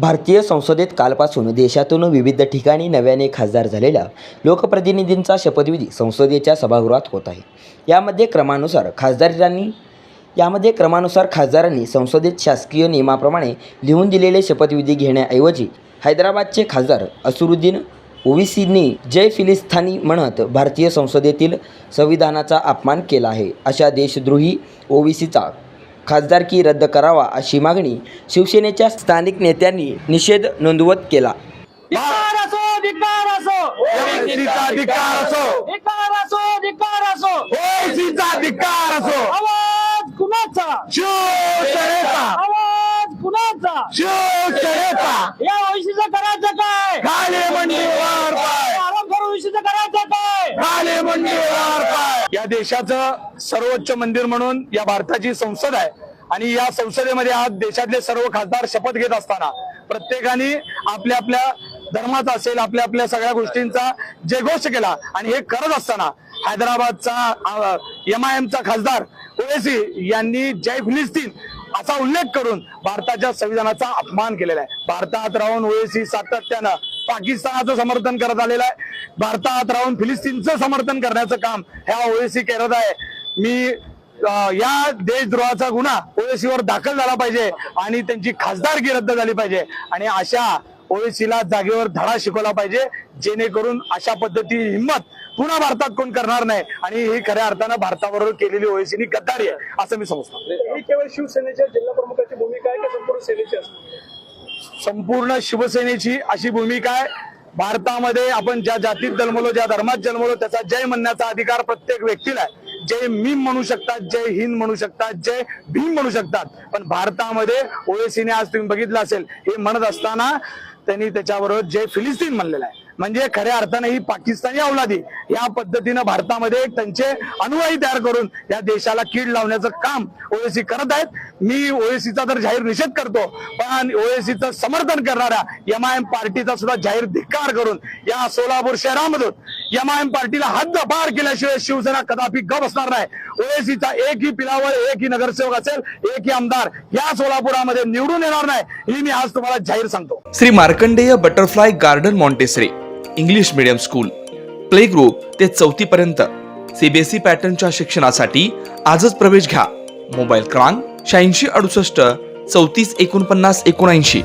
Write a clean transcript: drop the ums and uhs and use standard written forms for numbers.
भारतीय संसदेत कालपासून देशातून विविध ठिकाणी नव्याने खासदार झालेल्या लोकप्रतिनिधींचा शपथविधी संसदेच्या सभागृहात होत आहे। यामध्ये क्रमानुसार खासदारांनी संसदेत शासकीय नियमाप्रमाणे लिहून दिलेले शपथविधी घेण्याऐवजी हैदराबादचे खासदार असुरुद्दीन ओवैसींनी जय फिलिस्तानी म्हणत भारतीय संसदेतील संविधानाचा अपमान केला आहे। अशा देशद्रोही ओवैसीचा खासदारकी रद्द करावा अशी मागणी शिवसेनेच्या स्थानिक नेत्यांनी निषेध नोंदवत केला। या देशाचं सर्वोच्च मंदिर म्हणून या भारताची संसद आहे आणि या संसदेमध्ये आज देशातले सर्व खासदार शपथ घेत असताना प्रत्येकाने आपल्या आपल्या धर्माचा असेल आपल्या आपल्या सगळ्या गोष्टींचा जयघोष केला आणि हे करत असताना हैदराबादचा MIMचा खासदार ओवैसी यांनी जय फिलिस्तीन असा उल्लेख करून भारताच्या संविधानाचा अपमान केलेला आहे। भारतात राहून ओवैसी सातत्यानं पाकिस्तानाचं समर्थन करत आलेलं आहे। भारतात राहून फिलिस्तीनचं समर्थन करण्याचं काम ह्या ओवैसी करत आहे। मी या देशद्रोहाचा गुन्हा ओवैसीवर दाखल झाला पाहिजे आणि त्यांची खासदारकी रद्द झाली पाहिजे आणि अशा ओवैसीला जागेवर धडा शिकवला पाहिजे, जेणेकरून अशा पद्धती हिंमत पुन्हा भारतात कोण करणार नाही आणि ही खऱ्या अर्थानं भारताबरोबर केलेली ओवैसीनी गद्दारी आहे असं मी समजतो। ही केवळ शिवसेनेच्या जिल्हा प्रमुखाची भूमिका आहे का संपूर्ण सेनेची असते? संपूर्ण शिवसेनेची अशी भूमिका आहे। भारतामध्ये आपण ज्या जातीत जन्मलो, ज्या धर्मात जन्मलो, त्याचा जय म्हणण्याचा अधिकार प्रत्येक व्यक्तीला आहे। जय मीम म्हणू शकतात, जय हिंद म्हणू शकतात, जय भीम म्हणू शकतात, पण भारतामध्ये ओवैसीने आज तुम्ही बघितलं असेल हे म्हणत असताना त्यांनी त्याच्याबरोबर जय फिलिस्तीन म्हणलेलं आहे। म्हणजे खऱ्या अर्थाने ही पाकिस्तानी अवलादी या पद्धतीनं भारतामध्ये त्यांचे अनुयायी तयार करून या देशाला कीड लावण्याचं काम ओवैसी करत आहेत। मी ओवैसीचा तर जाहीर निषेध करतो, पण ओवैसीचं समर्थन करणाऱ्या MIM पार्टीचा सुद्धा जाहीर धिक्कार करून या सोलापूर शहरामधून MIM पार्टीला हद्दपार केल्याशिवाय शिवसेना कदापि गप बसणार नाही। ओवैसीचा एकही पिलावर एकही नगरसेवक असेल, एकही आमदार या सोलापुरामध्ये निवडून येणार नाही ही मी आज तुम्हाला जाहीर सांगतो। Shri Markandeya butterfly garden Montessori English medium school play group ते 4थी पर्यंत CBSE पॅटर्नच्या शिक्षणासाठी आजच प्रवेश घ्या। मोबाईल क्रमांक 8668 34 49 79।